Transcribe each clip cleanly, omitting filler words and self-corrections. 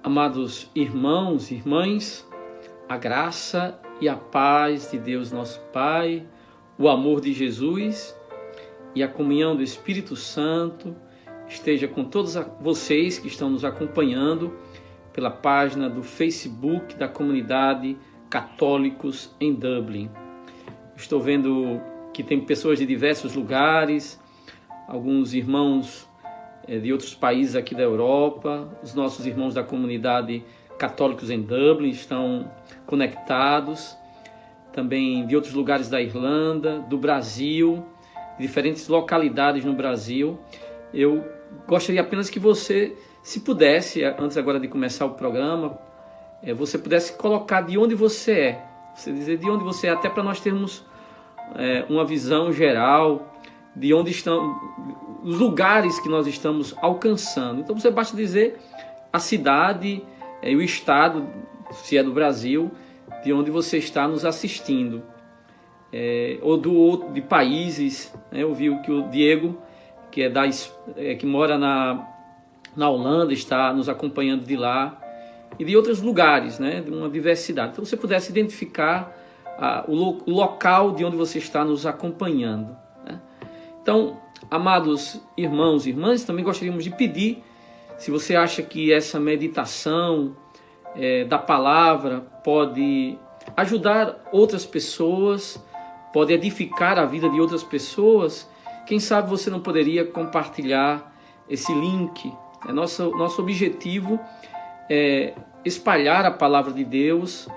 Amados irmãos e irmãs, a graça e a paz de Deus nosso Pai, o amor de Jesus e a comunhão do Espírito Santo esteja com todos vocês que estão nos acompanhando pela página do Facebook da comunidade Católicos em Dublin. Estou vendo que tem pessoas de diversos lugares, alguns irmãos de outros países aqui da Europa, os nossos irmãos da comunidade Católicos em Dublin estão conectados, também de outros lugares da Irlanda, do Brasil, de diferentes localidades no Brasil. Eu gostaria apenas que você, se pudesse, antes agora de começar o programa, você pudesse colocar de onde você é, você dizer de onde você é, até para nós termos uma visão geral de onde estão os lugares que nós estamos alcançando. Então você basta dizer a cidade e o estado, se é do Brasil, de onde você está nos assistindo, ou de países, né? Eu vi que o Diego, que que mora na Holanda, está nos acompanhando de lá, e de outros lugares, né? De uma diversidade. Então você pudesse identificar o local de onde você está nos acompanhando, né? Então, amados irmãos e irmãs, também gostaríamos de pedir, se você acha que essa meditação da palavra pode ajudar outras pessoas, pode edificar a vida de outras pessoas, quem sabe você não poderia compartilhar esse link. Nosso objetivo é espalhar a palavra de Deus,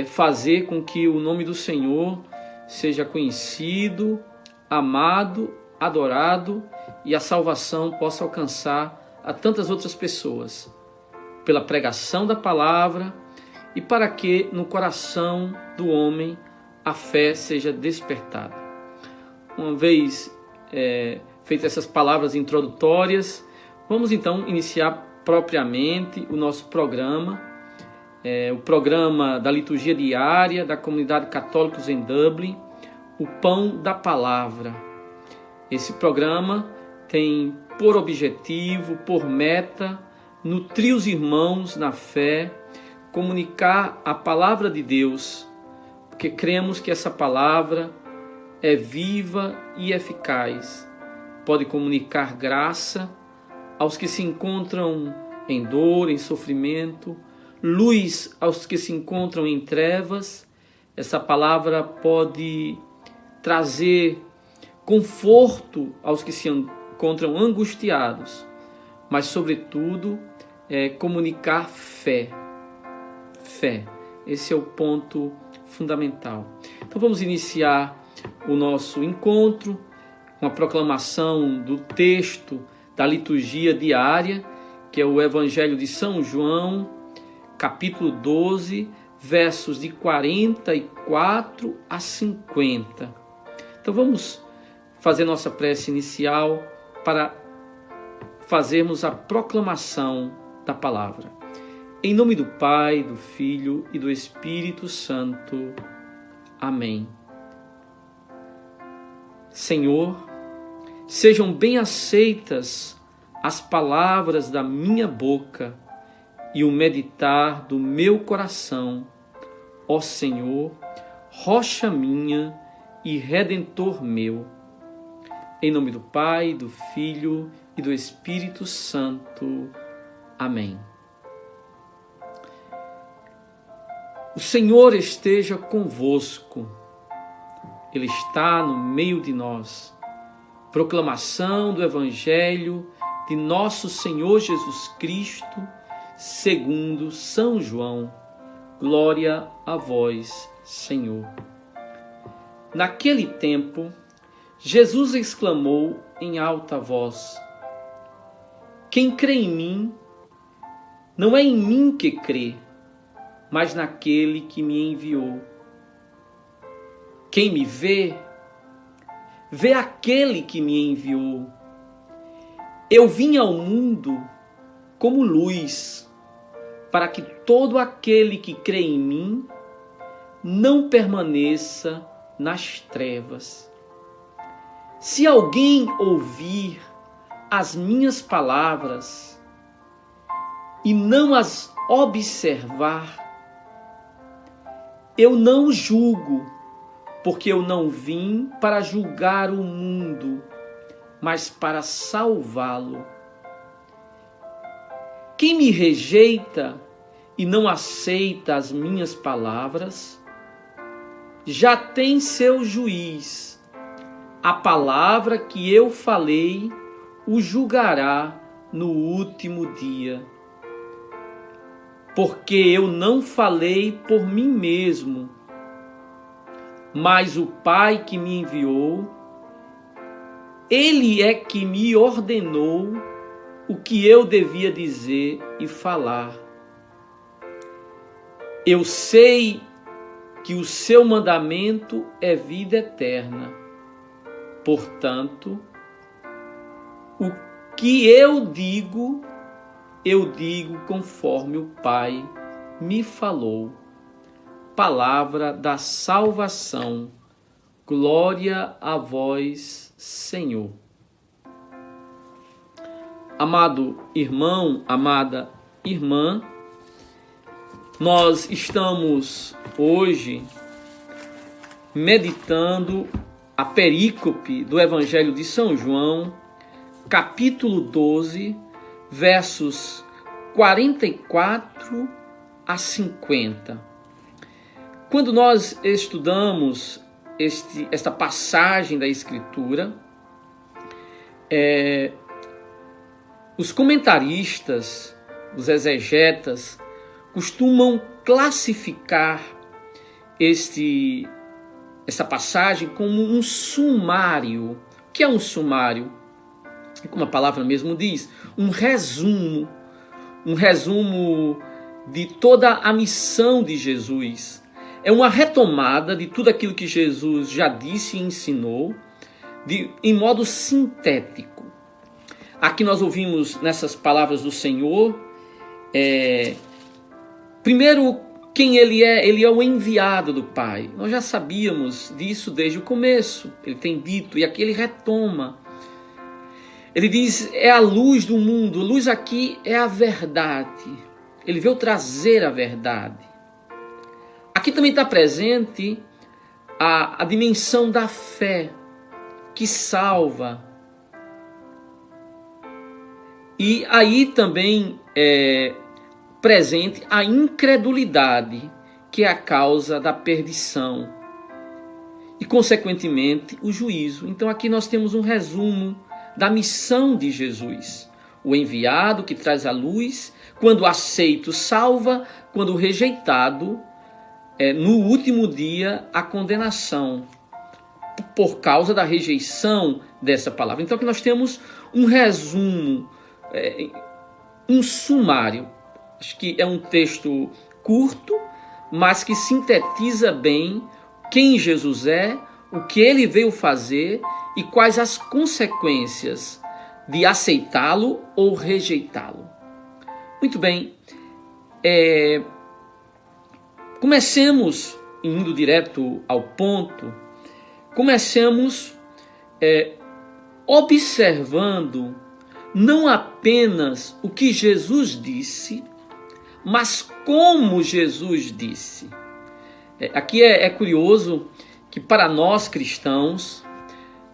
fazer com que o nome do Senhor seja conhecido, amado, adorado, e a salvação possa alcançar a tantas outras pessoas, pela pregação da palavra, e para que no coração do homem a fé seja despertada. Uma vez feitas essas palavras introdutórias, vamos então iniciar propriamente o nosso programa, o programa da liturgia diária da comunidade Católicos em Dublin, o Pão da Palavra. Esse programa tem por objetivo, por meta, nutrir os irmãos na fé, comunicar a palavra de Deus, porque cremos que essa palavra é viva e eficaz. Pode comunicar graça aos que se encontram em dor, em sofrimento, luz aos que se encontram em trevas. Essa palavra pode trazer conforto aos que se encontram angustiados, mas sobretudo comunicar fé. Fé, esse é o ponto fundamental. Então vamos iniciar o nosso encontro com a proclamação do texto da liturgia diária, que é o Evangelho de São João, capítulo 12, versos de 44 a 50. Então vamos fazer nossa prece inicial para fazermos a proclamação da palavra. Em nome do Pai, do Filho e do Espírito Santo. Amém. Senhor, sejam bem aceitas as palavras da minha boca e o meditar do meu coração, ó Senhor, rocha minha e redentor meu. Em nome do Pai, do Filho e do Espírito Santo. Amém. O Senhor esteja convosco. Ele está no meio de nós. Proclamação do Evangelho de nosso Senhor Jesus Cristo, segundo São João. Glória a vós, Senhor. Naquele tempo, Jesus exclamou em alta voz: quem crê em mim, não é em mim que crê, mas naquele que me enviou. Quem me vê, vê aquele que me enviou. Eu vim ao mundo como luz, para que todo aquele que crê em mim não permaneça nas trevas. Se alguém ouvir as minhas palavras e não as observar. Eu não julgo, porque eu não vim para julgar o mundo, mas para salvá-lo. Quem me rejeita e não aceita as minhas palavras, já tem seu juiz. A palavra que eu falei o julgará no último dia. Porque eu não falei por mim mesmo, mas o Pai que me enviou, Ele é que me ordenou o que eu devia dizer e falar. Eu sei que o seu mandamento é vida eterna. Portanto, o que eu digo conforme o Pai me falou. Palavra da salvação. Glória a vós, Senhor. Amado irmão, amada irmã, nós estamos hoje meditando a perícope do Evangelho de São João, capítulo 12, versos 44 a 50. Quando nós estudamos esta passagem da Escritura, os comentaristas, os exegetas, costumam classificar essa passagem como um sumário. O que é um sumário? Como a palavra mesmo diz, um resumo de toda a missão de Jesus. É uma retomada de tudo aquilo que Jesus já disse e ensinou, em modo sintético. Aqui nós ouvimos nessas palavras do Senhor, primeiro, quem Ele é o enviado do Pai. Nós já sabíamos disso desde o começo, Ele tem dito, e aqui Ele retoma. Ele diz, é a luz do mundo, a luz aqui é a verdade. Ele veio trazer a verdade. Aqui também está presente a dimensão da fé, que salva. E aí também é presente a incredulidade, que é a causa da perdição. E, consequentemente, o juízo. Então aqui nós temos um resumo da missão de Jesus. O enviado que traz a luz, quando aceito, salva, quando rejeitado, no último dia, a condenação, por causa da rejeição dessa palavra. Então aqui nós temos um resumo, um sumário. Acho que é um texto curto, mas que sintetiza bem quem Jesus é, o que ele veio fazer e quais as consequências de aceitá-lo ou rejeitá-lo. Muito bem, comecemos, indo direto ao ponto, comecemos observando não apenas o que Jesus disse, mas como Jesus disse. Aqui é curioso que para nós cristãos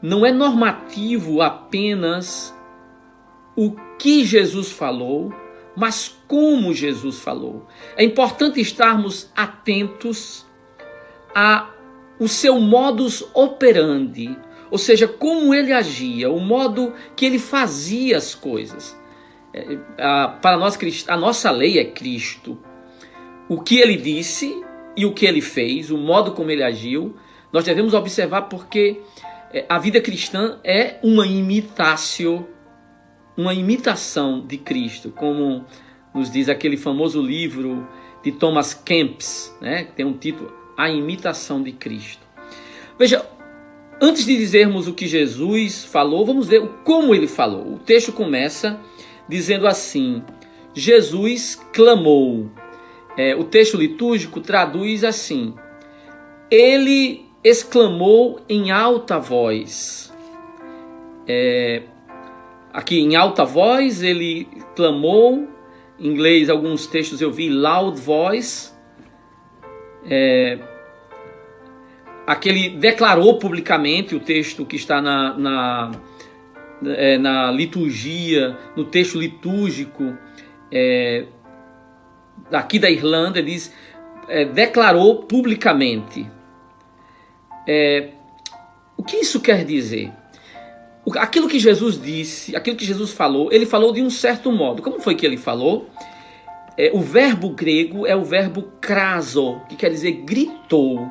não é normativo apenas o que Jesus falou, mas como Jesus falou. É importante estarmos atentos ao seu modus operandi, ou seja, como ele agia, o modo que ele fazia as coisas. Para nós, a nossa lei é Cristo. O que ele disse e o que ele fez, o modo como ele agiu, nós devemos observar, porque a vida cristã é uma imitação de Cristo, como nos diz aquele famoso livro de Thomas Kempis, que tem um título, A Imitação de Cristo. Veja, antes de dizermos o que Jesus falou, vamos ver como ele falou. O texto começa dizendo assim: Jesus clamou. O texto litúrgico traduz assim: ele exclamou em alta voz. Aqui em alta voz ele clamou, Em inglês, alguns textos eu vi loud voice. Aquele declarou publicamente, o texto que está na liturgia, no texto litúrgico daqui da Irlanda, diz declarou publicamente. O que isso quer dizer? Aquilo que Jesus disse, aquilo que Jesus falou, ele falou de um certo modo. Como foi que ele falou? O verbo grego é o verbo kraso, que quer dizer gritou.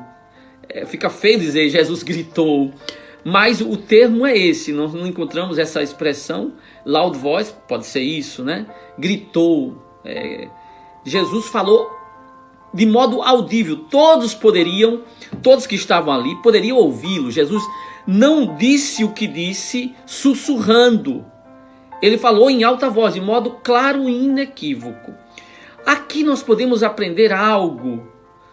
Fica feio dizer Jesus gritou, mas o termo é esse. Nós não encontramos essa expressão loud voice, pode ser isso, né? Gritou. Jesus falou de modo audível. Todos que estavam ali poderiam ouvi-lo. Jesus não disse o que disse sussurrando. Ele falou em alta voz, de modo claro e inequívoco. Aqui nós podemos aprender algo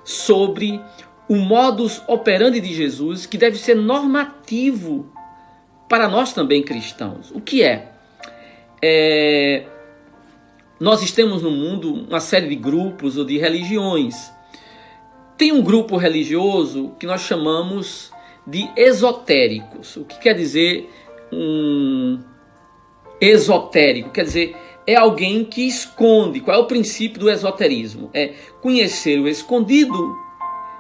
sobre o modus operandi de Jesus, que deve ser normativo para nós também cristãos. O que é? Nós temos no mundo uma série de grupos ou de religiões. Tem um grupo religioso que nós chamamos de esotéricos. O que quer dizer esotérico? Quer dizer, é alguém que esconde. Qual é o princípio do esoterismo? É conhecer o escondido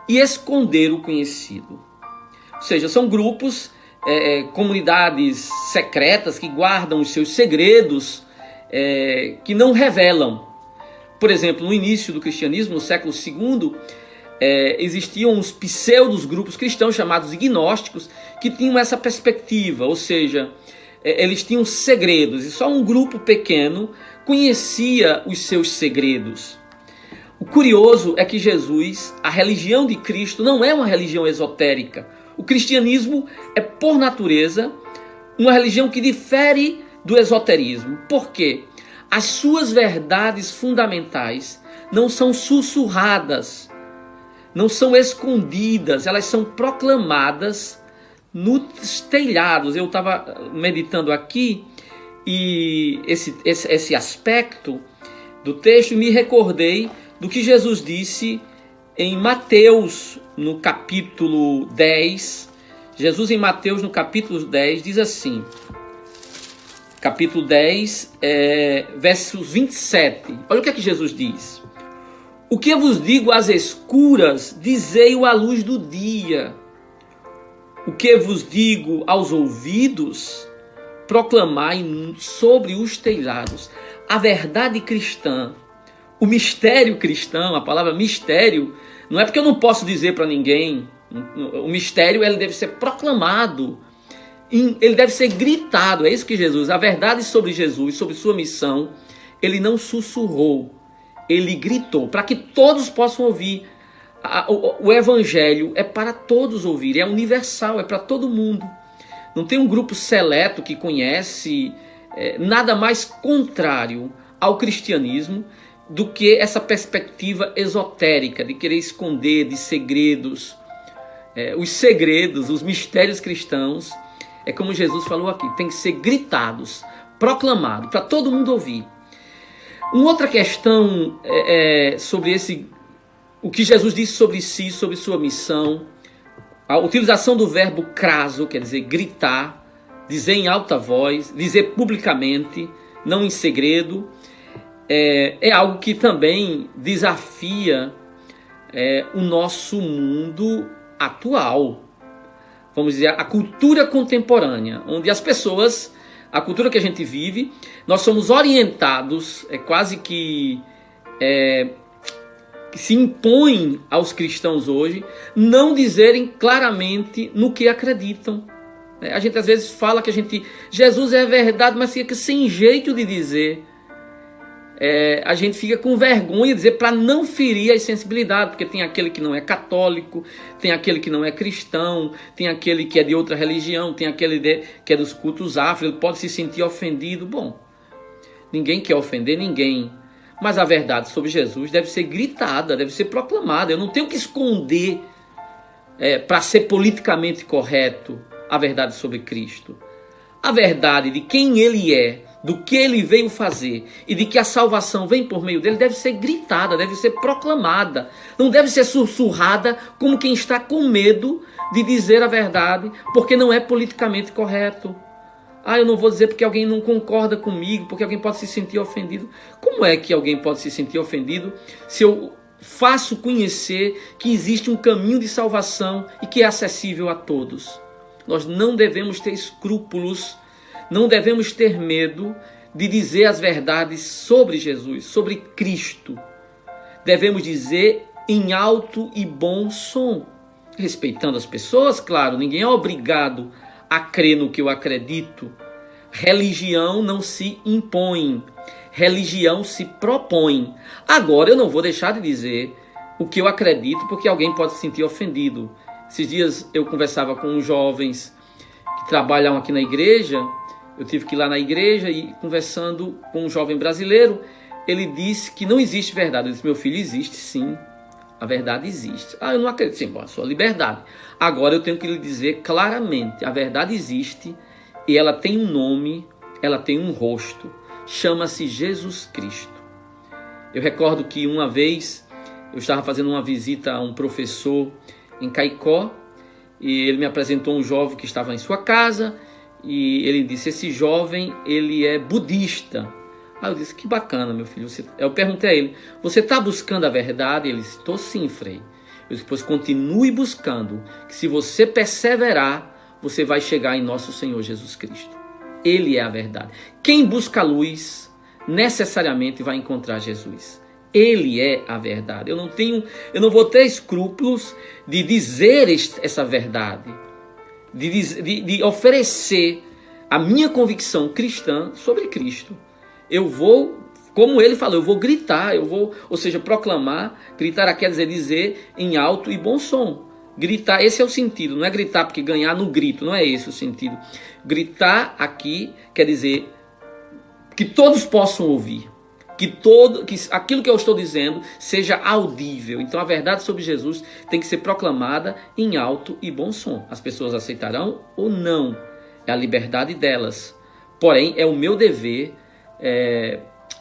e esconder o conhecido. Ou seja, são grupos, comunidades secretas que guardam os seus segredos, que não revelam. Por exemplo, no início do cristianismo, no século II, existiam os pseudos grupos cristãos chamados gnósticos, que tinham essa perspectiva, ou seja, eles tinham segredos e só um grupo pequeno conhecia os seus segredos. O curioso é que Jesus, a religião de Cristo, não é uma religião esotérica. O cristianismo é, por natureza, uma religião que difere do esoterismo. Por quê? As suas verdades fundamentais não são sussurradas, não são escondidas, elas são proclamadas nos telhados. Eu estava meditando aqui e esse aspecto do texto, me recordei do que Jesus disse em Mateus, no capítulo 10. Jesus em Mateus, no capítulo 10, diz assim, capítulo 10, versos 27. Olha o que é que Jesus diz. O que eu vos digo às escuras, dizei-o à luz do dia. O que vos digo aos ouvidos, proclamai sobre os telhados. A verdade cristã, o mistério cristão, a palavra mistério, não é porque eu não posso dizer para ninguém. O mistério, ele deve ser proclamado, ele deve ser gritado. É isso que Jesus, a verdade sobre Jesus, sobre sua missão, ele não sussurrou, ele gritou, para que todos possam ouvir. O evangelho é para todos ouvir, é universal, é para todo mundo. Não tem um grupo seleto que conhece, nada mais contrário ao cristianismo do que essa perspectiva esotérica de querer esconder de segredos. Os segredos, os mistérios cristãos, é como Jesus falou aqui, tem que ser gritados, proclamados, para todo mundo ouvir. Uma outra questão sobre o que Jesus disse sobre si, sobre sua missão, a utilização do verbo kraso, quer dizer gritar, dizer em alta voz, dizer publicamente, não em segredo, é algo que também desafia o nosso mundo atual. Vamos dizer, a cultura contemporânea, onde as pessoas, a cultura que a gente vive, nós somos orientados, quase que se impõe aos cristãos hoje, não dizerem claramente no que acreditam. A gente às vezes fala que Jesus é a verdade, mas fica sem jeito de dizer. A gente fica com vergonha de dizer para não ferir as sensibilidades, porque tem aquele que não é católico, tem aquele que não é cristão, tem aquele que é de outra religião, tem aquele que é dos cultos afro, ele pode se sentir ofendido. Bom, ninguém quer ofender ninguém, mas a verdade sobre Jesus deve ser gritada, deve ser proclamada. Eu não tenho que esconder para ser politicamente correto a verdade sobre Cristo. A verdade de quem Ele é, do que ele veio fazer e de que a salvação vem por meio dele, deve ser gritada, deve ser proclamada. Não deve ser sussurrada como quem está com medo de dizer a verdade, porque não é politicamente correto. Eu não vou dizer porque alguém não concorda comigo, porque alguém pode se sentir ofendido. Como é que alguém pode se sentir ofendido se eu faço conhecer que existe um caminho de salvação e que é acessível a todos? Nós não devemos ter escrúpulos, não devemos ter medo de dizer as verdades sobre Jesus, sobre Cristo. Devemos dizer em alto e bom som, respeitando as pessoas, claro, ninguém é obrigado a crer no que eu acredito. Religião não se impõe, religião se propõe. Agora eu não vou deixar de dizer o que eu acredito, porque alguém pode se sentir ofendido. Esses dias eu conversava com uns jovens que trabalham aqui na igreja. Eu tive que ir lá na igreja e conversando com um jovem brasileiro, ele disse que não existe verdade. Eu disse: meu filho, existe sim, a verdade existe. Eu não acredito. Sim, bom, a sua liberdade. Agora eu tenho que lhe dizer claramente, a verdade existe e ela tem um nome, ela tem um rosto, chama-se Jesus Cristo. Eu recordo que uma vez eu estava fazendo uma visita a um professor em Caicó e ele me apresentou um jovem que estava em sua casa. E ele disse: esse jovem, ele é budista. Eu disse: que bacana, meu filho. Eu perguntei a ele: você está buscando a verdade? Ele disse: estou sim, Frei. Eu disse: pois continue buscando, que se você perseverar, você vai chegar em nosso Senhor Jesus Cristo. Ele é a verdade. Quem busca a luz, necessariamente vai encontrar Jesus. Ele é a verdade. Eu não vou ter escrúpulos de dizer essa verdade. De oferecer a minha convicção cristã sobre Cristo. Eu vou, como ele falou, eu vou gritar, ou seja, proclamar. Gritar quer dizer em alto e bom som. Gritar, esse é o sentido, não é gritar porque ganhar no grito, não é esse o sentido. Gritar aqui quer dizer que todos possam ouvir, que aquilo que eu estou dizendo seja audível. Então a verdade sobre Jesus tem que ser proclamada em alto e bom som. As pessoas aceitarão ou não, é a liberdade delas. Porém, é o meu dever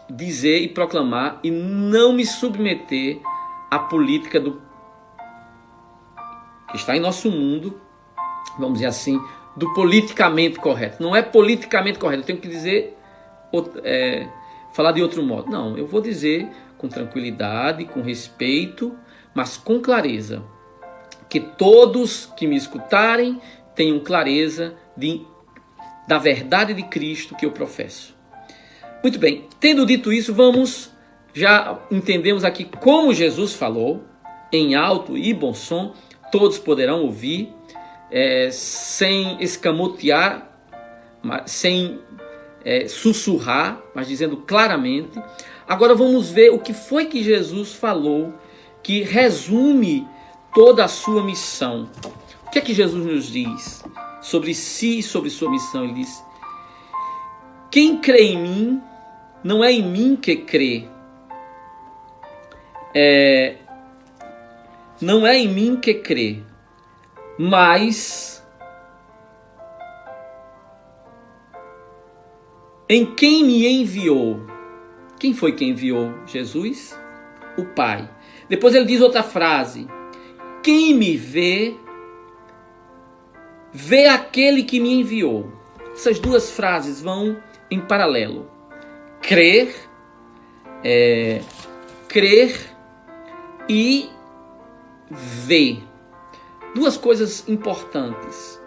dizer e proclamar e não me submeter à política que está em nosso mundo, vamos dizer assim, do politicamente correto. Não é politicamente correto, eu tenho que dizer, falar de outro modo. Não, eu vou dizer com tranquilidade, com respeito, mas com clareza. Que todos que me escutarem tenham clareza da verdade de Cristo que eu professo. Muito bem, tendo dito isso, já entendemos aqui como Jesus falou, em alto e bom som, todos poderão ouvir, sem escamotear, sem sussurrar, mas dizendo claramente. Agora vamos ver o que foi que Jesus falou, que resume toda a sua missão. O que é que Jesus nos diz sobre si e sobre sua missão? Ele diz: quem crê em mim, não é em mim que crê. Não é em mim que crê, mas em quem me enviou. Quem foi que enviou Jesus? O Pai. Depois ele diz outra frase: quem me vê, vê aquele que me enviou. Essas duas frases vão em paralelo. Crer e ver. Duas coisas importantes.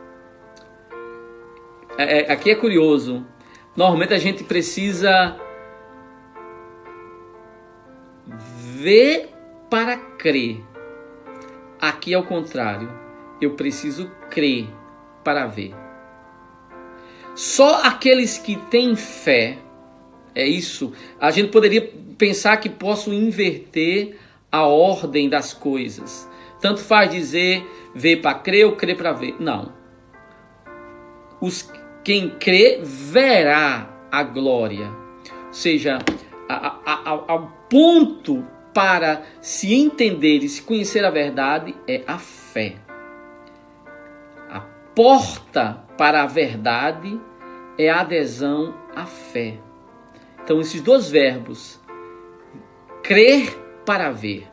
Aqui é curioso. Normalmente a gente precisa ver para crer. Aqui é o contrário. Eu preciso crer para ver. Só aqueles que têm fé, é isso. A gente poderia pensar que posso inverter a ordem das coisas. Tanto faz dizer ver para crer ou crer para ver. Não. Quem crê verá a glória. Ou seja, ao ponto para se entender e se conhecer a verdade é a fé. A porta para a verdade é a adesão à fé. Então, esses dois verbos, crer para ver.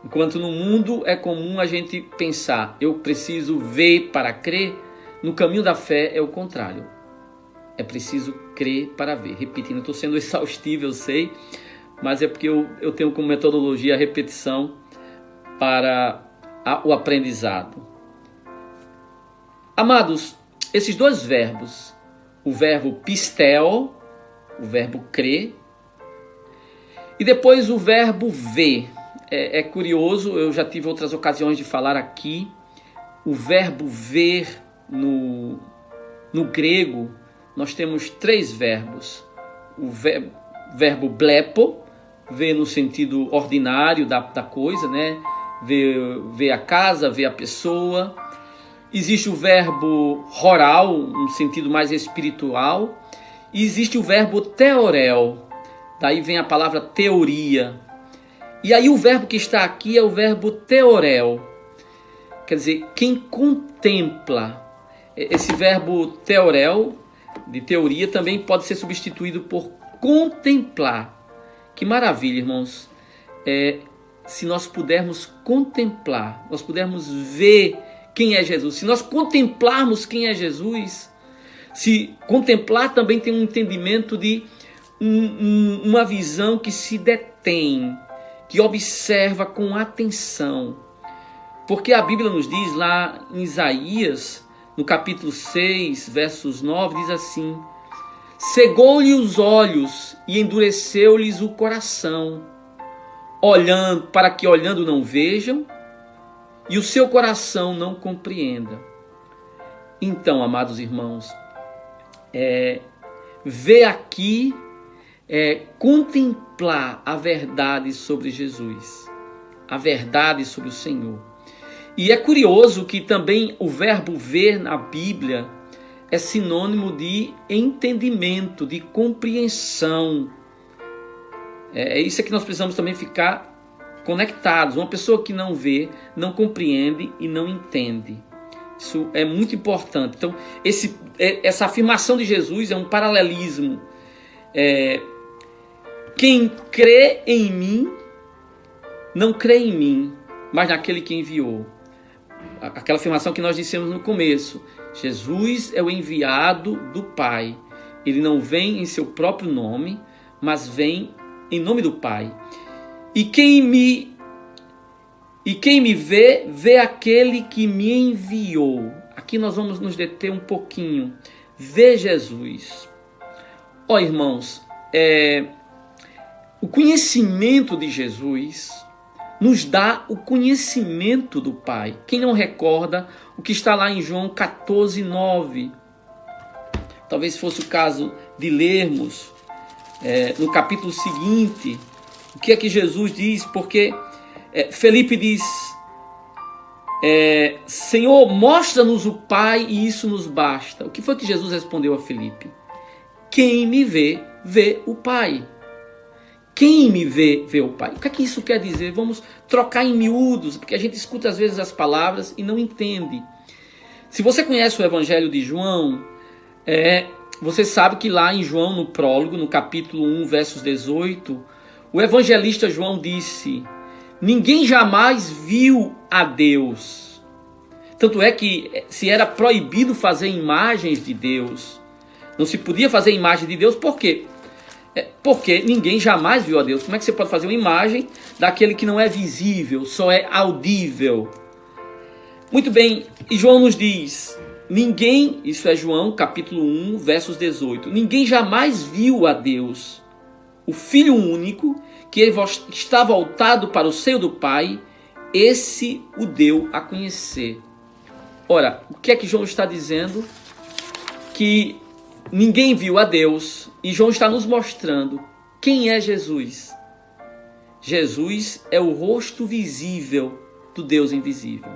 Enquanto no mundo é comum a gente pensar, eu preciso ver para crer, no caminho da fé é o contrário. É preciso crer para ver. Repetindo, estou sendo exaustivo, eu sei, mas é porque eu tenho como metodologia a repetição para o aprendizado. Amados, esses dois verbos, o verbo pisteo, o verbo crer, e depois o verbo ver. É curioso, eu já tive outras ocasiões de falar aqui, o verbo ver no grego, nós temos três verbos. O verbo blepo, ver no sentido ordinário da coisa, né? Ver a casa, ver a pessoa. Existe o verbo horal, no sentido mais espiritual. E existe o verbo theorel, daí vem a palavra teoria. E aí o verbo que está aqui é o verbo theorel, quer dizer, quem contempla. Esse verbo theorel, de teoria, também pode ser substituído por contemplar. Que maravilha, irmãos, se nós pudermos contemplar, nós pudermos ver quem é Jesus, se nós contemplarmos quem é Jesus, se contemplar também tem um entendimento de uma visão que se detém, que observa com atenção. Porque a Bíblia nos diz lá em Isaías, no capítulo 6, versos 9, diz assim: cegou-lhe os olhos e endureceu-lhes o coração, para que olhando não vejam, e o seu coração não compreenda. Então, amados irmãos, ver aqui contemplar a verdade sobre Jesus, a verdade sobre o Senhor. E é curioso que também o verbo ver na Bíblia é sinônimo de entendimento, de compreensão. É isso que nós precisamos também ficar conectados. Uma pessoa que não vê, não compreende e não entende. Isso é muito importante. Então, essa afirmação de Jesus é um paralelismo. Quem crê em mim, não crê em mim, mas naquele que enviou. Aquela afirmação que nós dissemos no começo. Jesus é o enviado do Pai. Ele não vem em seu próprio nome, mas vem em nome do Pai. E quem me vê, vê aquele que me enviou. Aqui nós vamos nos deter um pouquinho. Vê Jesus. Ó, irmãos, o conhecimento de Jesus nos dá o conhecimento do Pai. Quem não recorda o que está lá em João 14, 9? Talvez fosse o caso de lermos no capítulo seguinte, o que é que Jesus diz? Porque Felipe diz, Senhor, mostra-nos o Pai e isso nos basta. O que foi que Jesus respondeu a Felipe? Quem me vê, vê o Pai. Quem me vê, vê o Pai. O que é que isso quer dizer? Vamos trocar em miúdos, porque a gente escuta às vezes as palavras e não entende. Se você conhece o Evangelho de João, você sabe que lá em João, no prólogo, no capítulo 1, versos 18, o evangelista João disse: ninguém jamais viu a Deus. Tanto é que se era proibido fazer imagens de Deus, não se podia fazer imagem de Deus, por quê? Porque ninguém jamais viu a Deus. Como é que você pode fazer uma imagem daquele que não é visível, só é audível? Muito bem, e João nos diz, ninguém, isso é João capítulo 1, versos 18, ninguém jamais viu a Deus. O Filho único, que está voltado para o seio do Pai, esse o deu a conhecer. Ora, o que é que João está dizendo? Que ninguém viu a Deus, e João está nos mostrando quem é Jesus. Jesus é o rosto visível do Deus invisível.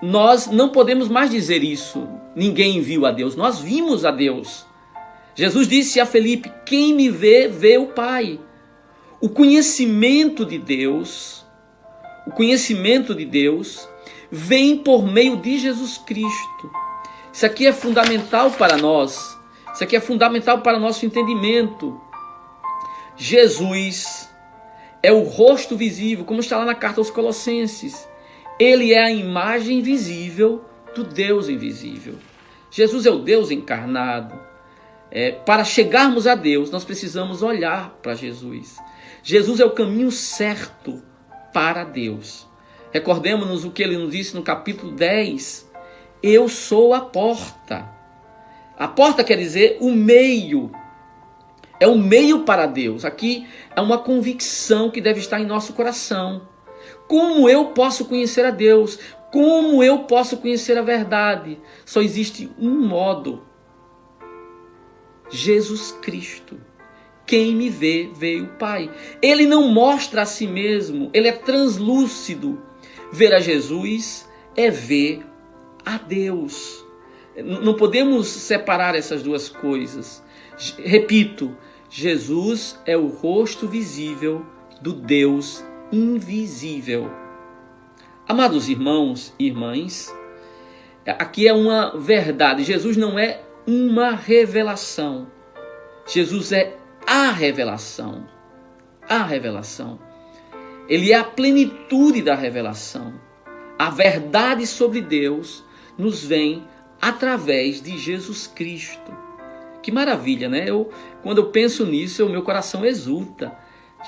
Nós não podemos mais dizer isso, ninguém viu a Deus, nós vimos a Deus. Jesus disse a Felipe, quem me vê, vê o Pai. O conhecimento de Deus vem por meio de Jesus Cristo. Isso aqui é fundamental para nós. Isso aqui é fundamental para o nosso entendimento. Jesus é o rosto visível, como está lá na carta aos Colossenses. Ele é a imagem visível do Deus invisível. Jesus é o Deus encarnado. Para chegarmos a Deus, nós precisamos olhar para Jesus. Jesus é o caminho certo para Deus. Recordemos-nos o que ele nos disse no capítulo 10. Eu sou a porta. A porta quer dizer o meio. É o meio para Deus. Aqui é uma convicção que deve estar em nosso coração. Como eu posso conhecer a Deus? Como eu posso conhecer a verdade? Só existe um modo. Jesus Cristo. Quem me vê, vê o Pai. Ele não mostra a si mesmo. Ele é translúcido. Ver a Jesus é ver a Deus. Não podemos separar essas duas coisas. Repito, Jesus é o rosto visível do Deus invisível. Amados irmãos e irmãs, aqui é uma verdade. Jesus não é uma revelação. Jesus é a revelação. A revelação. Ele é a plenitude da revelação. A verdade sobre Deus nos vem através de Jesus Cristo. Que maravilha, né? Quando eu penso nisso, o meu coração exulta.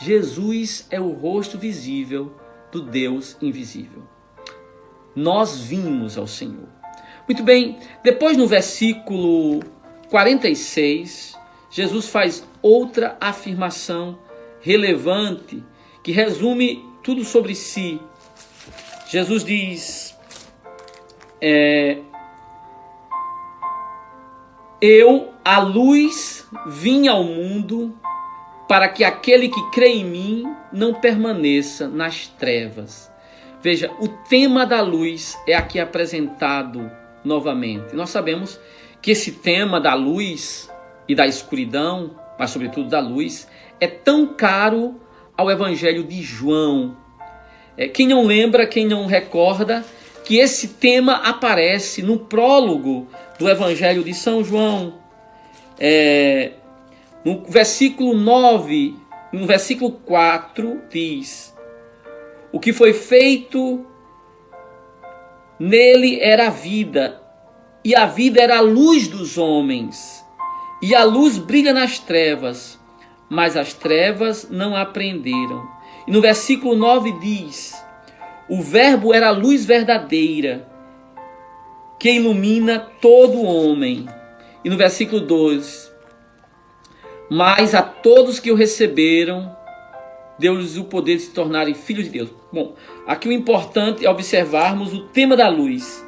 Jesus é o rosto visível do Deus invisível. Nós vimos ao Senhor. Muito bem, depois no versículo 46, Jesus faz outra afirmação relevante que resume tudo sobre si. Jesus diz: eu, a luz, vim ao mundo para que aquele que crê em mim não permaneça nas trevas. Veja, o tema da luz é aqui apresentado novamente. Nós sabemos que esse tema da luz e da escuridão, mas sobretudo da luz, é tão caro ao Evangelho de João. Quem não lembra, quem não recorda, que esse tema aparece no prólogo do Evangelho de São João. No versículo 9, no versículo 4, diz: o que foi feito nele era a vida, e a vida era a luz dos homens, e a luz brilha nas trevas, mas as trevas não a aprenderam. E no versículo 9 diz: o verbo era a luz verdadeira, que ilumina todo homem. E no versículo 12: mas a todos que o receberam, deu-lhes o poder de se tornarem filhos de Deus. Bom, aqui o importante é observarmos o tema da luz,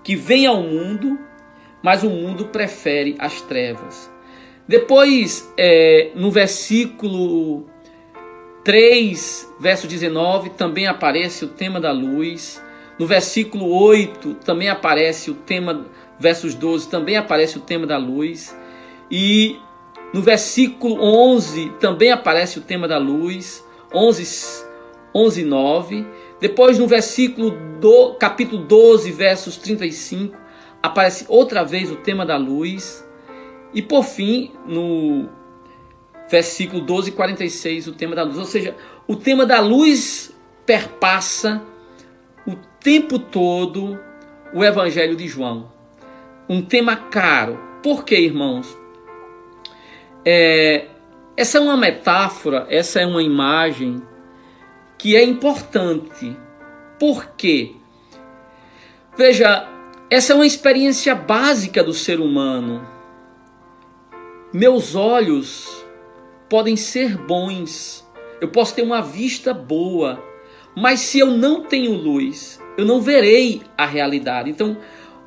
que vem ao mundo, mas o mundo prefere as trevas. Depois, no versículo 3, verso 19, também aparece o tema da luz. No versículo 8, também aparece o tema, versos 12, também aparece o tema da luz. E no versículo 11, também aparece o tema da luz. 11, 9. Depois, no capítulo 12, versos 35, aparece outra vez o tema da luz. E por fim, no versículo 12, 46, o tema da luz. Ou seja, o tema da luz perpassa o tempo todo o Evangelho de João. Um tema caro. Por quê, irmãos? Essa é uma metáfora, essa é uma imagem que é importante. Por quê? Veja, essa é uma experiência básica do ser humano. Meus olhos podem ser bons, eu posso ter uma vista boa, mas se eu não tenho luz, eu não verei a realidade. Então,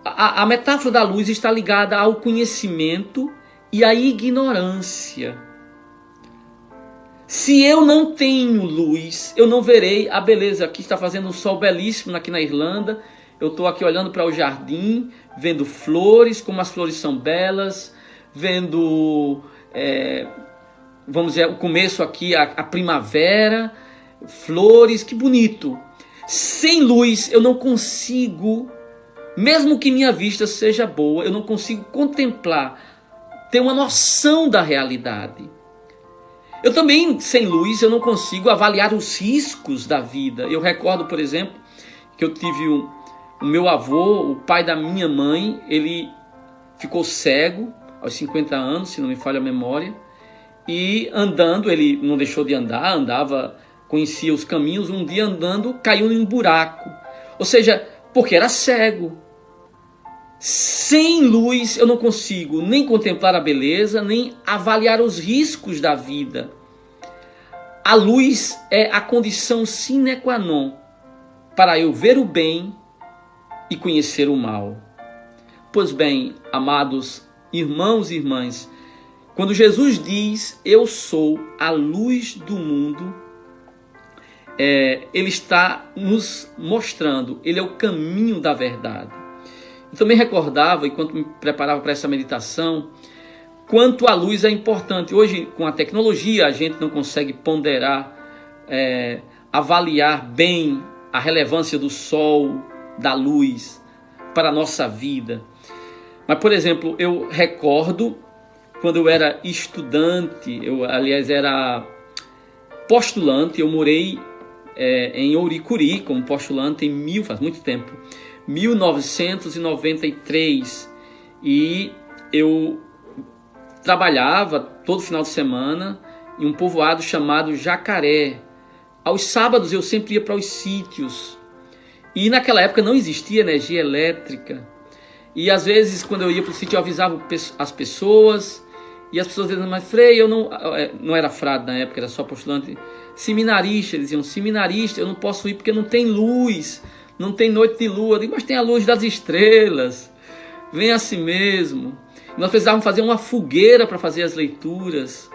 a metáfora da luz está ligada ao conhecimento e à ignorância. Se eu não tenho luz, eu não verei a beleza. Aqui está fazendo um sol belíssimo aqui na Irlanda. Eu estou aqui olhando para o jardim, vendo flores, como as flores são belas, vendo, vamos dizer, o começo aqui, a primavera, flores, que bonito. Sem luz eu não consigo Mesmo que minha vista seja boa, eu não consigo contemplar, ter uma noção da realidade. Eu também, sem luz, eu não consigo avaliar os riscos da vida. Eu recordo, por exemplo, que eu tive o meu avô, o pai da minha mãe, ele ficou cego aos 50 anos, se não me falha a memória, e andando, ele não deixou de andar, andava, conhecia os caminhos, um dia andando, caiu em um buraco. Ou seja, porque era cego. Sem luz eu não consigo nem contemplar a beleza, nem avaliar os riscos da vida. A luz é a condição sine qua non para eu ver o bem e conhecer o mal. Pois bem, amados irmãos e irmãs, quando Jesus diz, eu sou a luz do mundo, ele está nos mostrando, ele é o caminho da verdade. Eu também recordava, enquanto me preparava para essa meditação, quanto a luz é importante. Hoje, com a tecnologia, a gente não consegue ponderar, avaliar bem a relevância do sol, da luz para a nossa vida. Mas, por exemplo, eu recordo quando eu era estudante, eu, aliás, era postulante, eu morei em Ouricuri como postulante faz muito tempo, 1993, e eu trabalhava todo final de semana em um povoado chamado Jacaré. Aos sábados eu sempre ia para os sítios, e naquela época não existia energia elétrica, e às vezes quando eu ia para o sítio eu avisava as pessoas, e as pessoas diziam, mas Frei, eu não era frade na época, era só postulante, seminarista, diziam, seminarista, eu não posso ir porque não tem luz, não tem noite de lua. Eu digo, mas tem a luz das estrelas, vem assim mesmo. Nós precisávamos fazer uma fogueira para fazer as leituras.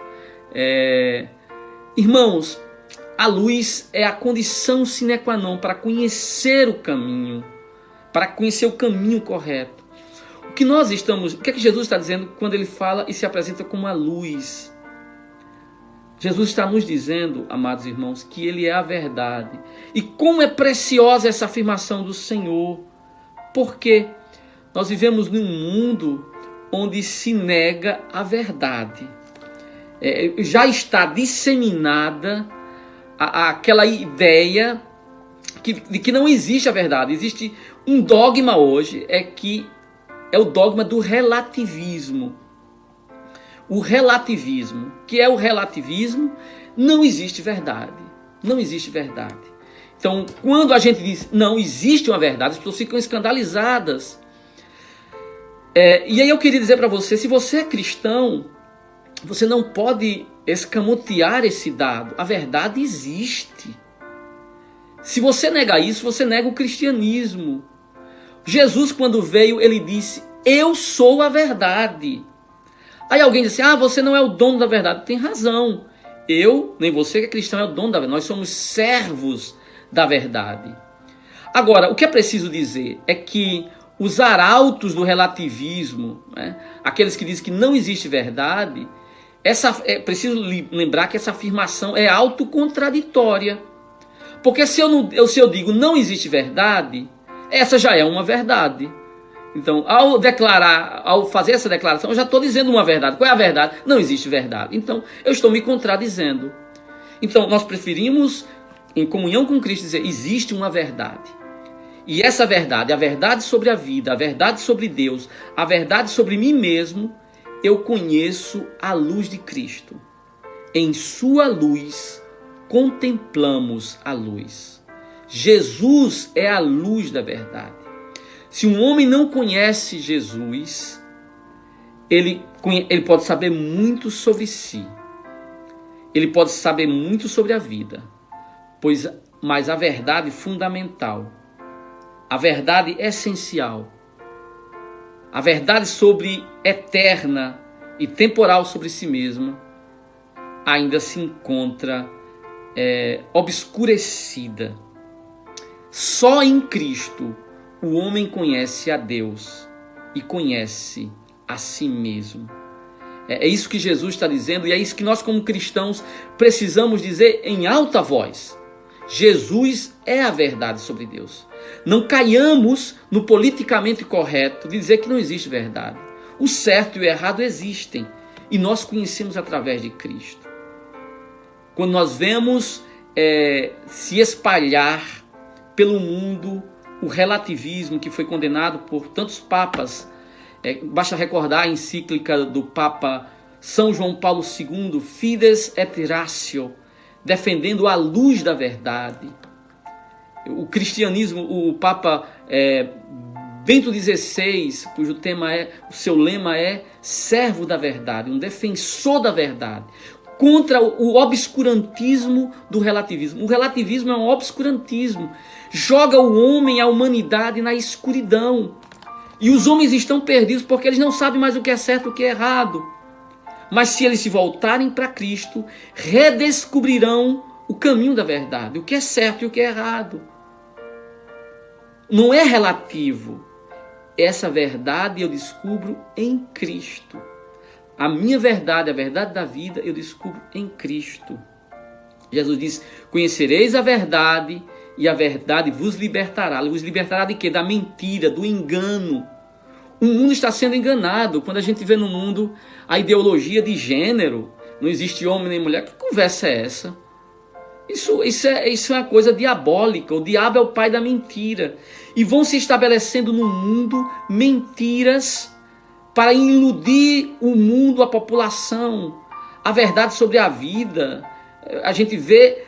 Irmãos, a luz é a condição sine qua non para conhecer o caminho, para conhecer o caminho correto. O que é que Jesus está dizendo quando ele fala e se apresenta como a luz? Jesus está nos dizendo, amados irmãos, que ele é a verdade. E como é preciosa essa afirmação do Senhor. Porque nós vivemos num mundo onde se nega a verdade. Já está disseminada aquela ideia de que não existe a verdade. Existe um dogma hoje, é o dogma do relativismo. O relativismo, que é o relativismo, não existe verdade. Não existe verdade. Então, quando a gente diz não existe uma verdade, as pessoas ficam escandalizadas. E aí eu queria dizer para você, se você é cristão, você não pode escamotear esse dado. A verdade existe. Se você negar isso, você nega o cristianismo. Jesus, quando veio, ele disse, eu sou a verdade. Aí alguém diz assim, você não é o dono da verdade. Tem razão. Eu, nem você que é cristão, é o dono da verdade. Nós somos servos da verdade. Agora, o que é preciso dizer é que os arautos do relativismo, aqueles que dizem que não existe verdade, é preciso lembrar que essa afirmação é autocontraditória. Porque se eu digo não existe verdade, essa já é uma verdade. Então, ao fazer essa declaração, eu já estou dizendo uma verdade. Qual é a verdade? Não existe verdade. Então, eu estou me contradizendo. Então, nós preferimos, em comunhão com Cristo, dizer, existe uma verdade. E essa verdade, a verdade sobre a vida, a verdade sobre Deus, a verdade sobre mim mesmo, eu conheço a luz de Cristo. Em sua luz, contemplamos a luz. Jesus é a luz da verdade. Se um homem não conhece Jesus, ele pode saber muito sobre si. Ele pode saber muito sobre a vida. Mas a verdade fundamental, a verdade essencial, a verdade sobre eterna e temporal sobre si mesmo, ainda se encontra obscurecida. Só em Cristo o homem conhece a Deus e conhece a si mesmo. É isso que Jesus está dizendo e é isso que nós como cristãos precisamos dizer em alta voz. Jesus é a verdade sobre Deus. não caiamos no politicamente correto de dizer que não existe verdade. O certo e o errado existem e nós conhecemos através de Cristo. Quando nós vemos se espalhar pelo mundo o relativismo que foi condenado por tantos papas, basta recordar a encíclica do Papa São João Paulo II, Fides et Ratio, defendendo a luz da verdade. O cristianismo, o Papa Bento XVI, cujo o seu lema é servo da verdade, um defensor da verdade, contra o obscurantismo do relativismo. O relativismo é um obscurantismo, joga o homem, a humanidade na escuridão. E os homens estão perdidos porque eles não sabem mais o que é certo e o que é errado. Mas se eles se voltarem para Cristo, redescobrirão o caminho da verdade, o que é certo e o que é errado. Não é relativo. Essa verdade eu descubro em Cristo. A minha verdade, a verdade da vida, eu descubro em Cristo. Jesus diz: conhecereis a verdade e a verdade vos libertará. Vos libertará de quê? Da mentira, do engano. O mundo está sendo enganado. Quando a gente vê no mundo a ideologia de gênero, não existe homem nem mulher, que conversa é essa? Isso é uma coisa diabólica. O diabo é o pai da mentira. E vão se estabelecendo no mundo mentiras para iludir o mundo, a população. A verdade sobre a vida. A gente vê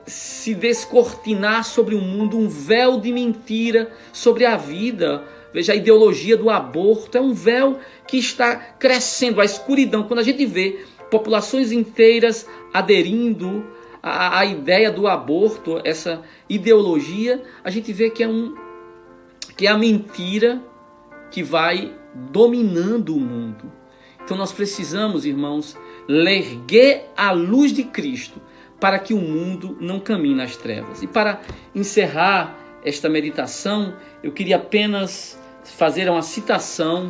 se descortinar sobre o mundo um véu de mentira sobre a vida. Veja, a ideologia do aborto é um véu que está crescendo, a escuridão. Quando a gente vê populações inteiras aderindo à ideia do aborto, essa ideologia, a gente vê que é a mentira que vai dominando o mundo. Então nós precisamos, irmãos, erguer a luz de Cristo para que o mundo não caminhe nas trevas. E para encerrar esta meditação, eu queria apenas fazer uma citação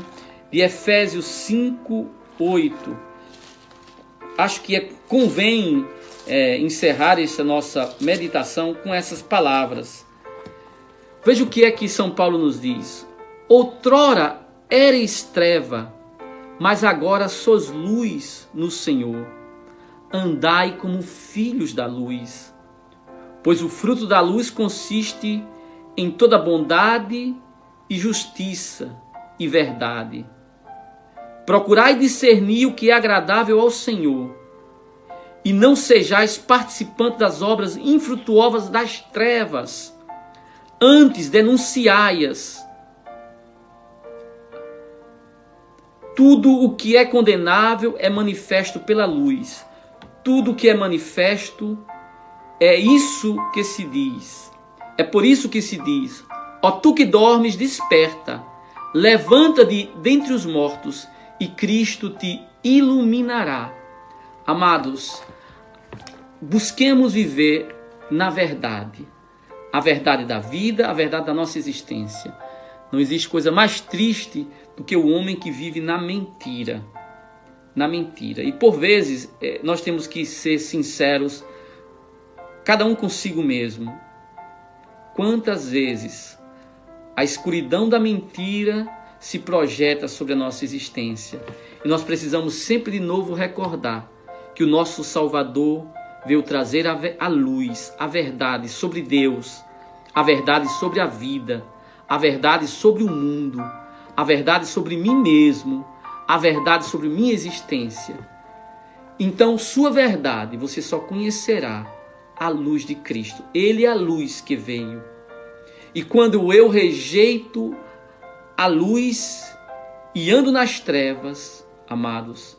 de Efésios 5:8. Acho que convém encerrar essa nossa meditação com essas palavras. Veja o que é que São Paulo nos diz. Outrora ereis treva, mas agora sois luz no Senhor. Andai como filhos da luz, pois o fruto da luz consiste em toda bondade e justiça e verdade. Procurai discernir o que é agradável ao Senhor, e não sejais participantes das obras infrutuosas das trevas, antes denunciai-as. Tudo o que é condenável é manifesto pela luz. Tudo o que é manifesto é isso que se diz. É por isso que se diz: ó tu que dormes, desperta, levanta-te dentre os mortos e Cristo te iluminará. Amados, busquemos viver na verdade. A verdade da vida, a verdade da nossa existência. Não existe coisa mais triste do que o homem que vive na mentira. Na mentira. E por vezes nós temos que ser sinceros, cada um consigo mesmo. Quantas vezes a escuridão da mentira se projeta sobre a nossa existência. E nós precisamos sempre de novo recordar que o nosso Salvador veio trazer a luz, a verdade sobre Deus, a verdade sobre a vida, a verdade sobre o mundo, a verdade sobre mim mesmo, a verdade sobre minha existência. Então, sua verdade você só conhecerá à luz de Cristo. Ele é a luz que veio. E quando eu rejeito a luz e ando nas trevas, amados,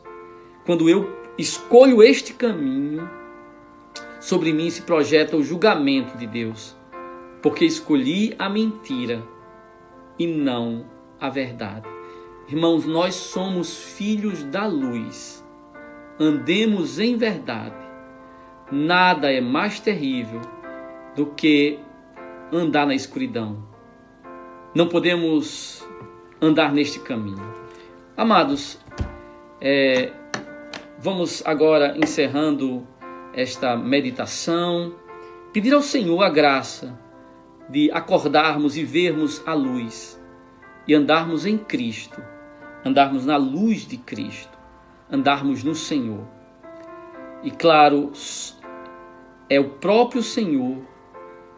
quando eu escolho este caminho, sobre mim se projeta o julgamento de Deus, porque escolhi a mentira e não a verdade. Irmãos, nós somos filhos da luz. Andemos em verdade. Nada é mais terrível do que andar na escuridão. Não podemos andar neste caminho. Amados, vamos agora encerrando esta meditação. Pedir ao Senhor a graça de acordarmos e vermos a luz e andarmos em Cristo, andarmos na luz de Cristo, andarmos no Senhor. E claro, é o próprio Senhor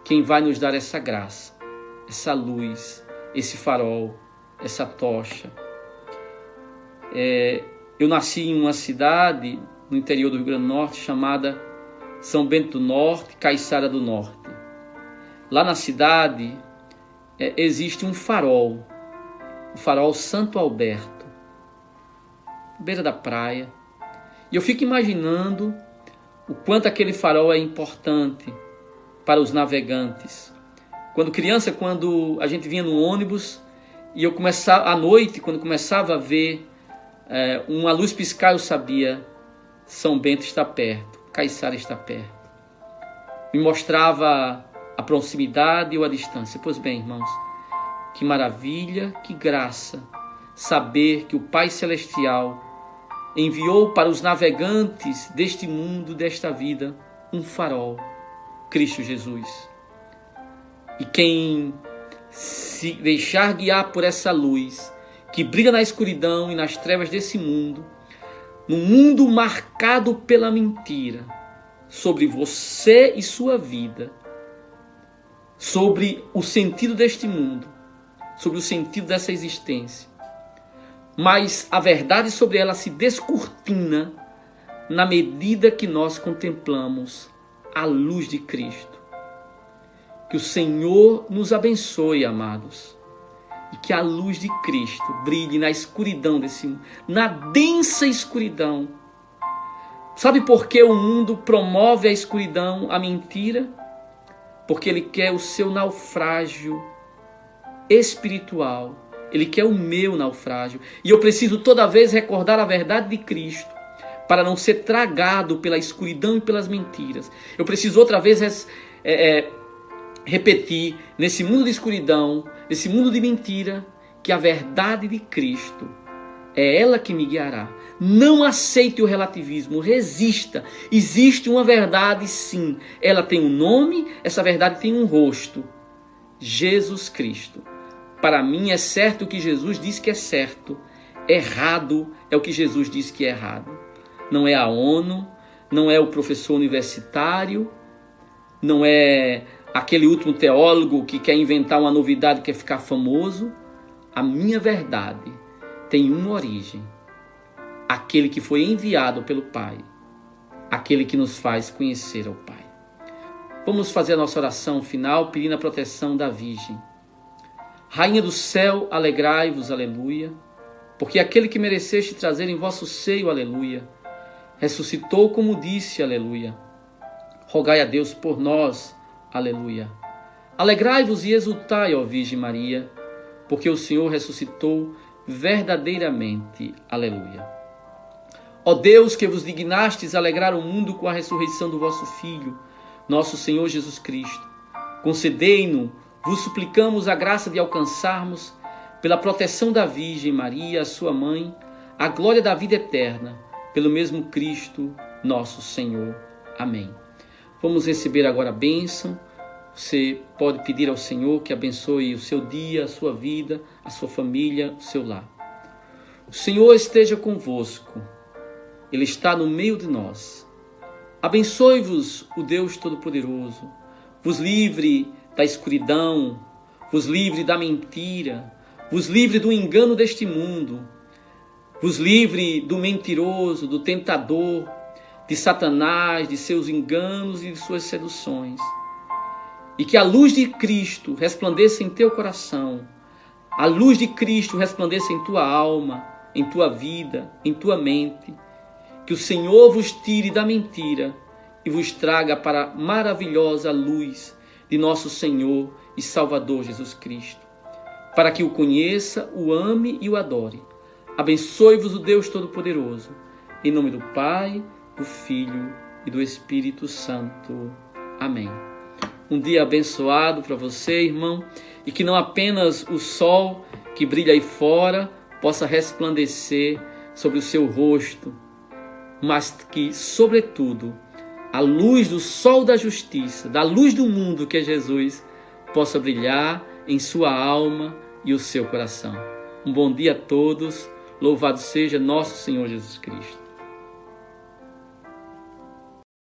quem vai nos dar essa graça, essa luz, esse farol, essa tocha. Eu nasci em uma cidade no interior do Rio Grande do Norte chamada São Bento do Norte, Caiçara do Norte. Lá na cidade existe um farol, o farol Santo Alberto, beira da praia. E eu fico imaginando o quanto aquele farol é importante para os navegantes. Quando criança, quando a gente vinha no ônibus e eu começava à noite, quando começava a ver uma luz piscar, eu sabia: São Bento está perto, Caiçara está perto. Me mostrava a proximidade ou a distância. Pois bem, irmãos, que maravilha, que graça saber que o Pai Celestial enviou para os navegantes deste mundo, desta vida, um farol, Cristo Jesus. E quem se deixar guiar por essa luz, que brilha na escuridão e nas trevas desse mundo, num mundo marcado pela mentira, sobre você e sua vida, sobre o sentido deste mundo, sobre o sentido dessa existência. Mas a verdade sobre ela se descortina na medida que nós contemplamos a luz de Cristo. Que o Senhor nos abençoe, amados, e que a luz de Cristo brilhe na escuridão desse mundo, na densa escuridão. Sabe por que o mundo promove a escuridão, a mentira? Porque ele quer o seu naufrágio espiritual. Ele quer o meu naufrágio. E eu preciso toda vez recordar a verdade de Cristo para não ser tragado pela escuridão e pelas mentiras. Eu preciso outra vez repetir, nesse mundo de escuridão, nesse mundo de mentira, que a verdade de Cristo é ela que me guiará. Não aceite o relativismo, resista. Existe uma verdade, sim. Ela tem um nome, essa verdade tem um rosto. Jesus Cristo. Para mim é certo o que Jesus diz que é certo. Errado é o que Jesus diz que é errado. Não é a ONU, não é o professor universitário, não é aquele último teólogo que quer inventar uma novidade, quer ficar famoso. A minha verdade tem uma origem. Aquele que foi enviado pelo Pai. Aquele que nos faz conhecer ao Pai. Vamos fazer a nossa oração final pedindo a proteção da Virgem. Rainha do céu, alegrai-vos, aleluia, porque aquele que mereceste trazer em vosso seio, aleluia, ressuscitou como disse, aleluia. Rogai a Deus por nós, aleluia. Alegrai-vos e exultai, ó Virgem Maria, porque o Senhor ressuscitou verdadeiramente, aleluia. Ó Deus, que vos dignastes alegrar o mundo com a ressurreição do vosso Filho, nosso Senhor Jesus Cristo, concedei-nos, vos suplicamos a graça de alcançarmos, pela proteção da Virgem Maria, a sua mãe, a glória da vida eterna, pelo mesmo Cristo, nosso Senhor. Amém. Vamos receber agora a bênção. Você pode pedir ao Senhor que abençoe o seu dia, a sua vida, a sua família, o seu lar. O Senhor esteja convosco. Ele está no meio de nós. Abençoe-vos o Deus Todo-Poderoso. Vos livre da escuridão, vos livre da mentira, vos livre do engano deste mundo, vos livre do mentiroso, do tentador, de Satanás, de seus enganos e de suas seduções. E que a luz de Cristo resplandeça em teu coração, a luz de Cristo resplandeça em tua alma, em tua vida, em tua mente. Que o Senhor vos tire da mentira e vos traga para a maravilhosa luz de nosso Senhor e Salvador Jesus Cristo, para que o conheça, o ame e o adore. Abençoe-vos o Deus Todo-Poderoso, em nome do Pai, do Filho e do Espírito Santo. Amém. Um dia abençoado para você, irmão, e que não apenas o sol que brilha aí fora possa resplandecer sobre o seu rosto, mas que, sobretudo, a luz do sol da justiça, da luz do mundo que é Jesus, possa brilhar em sua alma e o seu coração. Um bom dia a todos. Louvado seja nosso Senhor Jesus Cristo.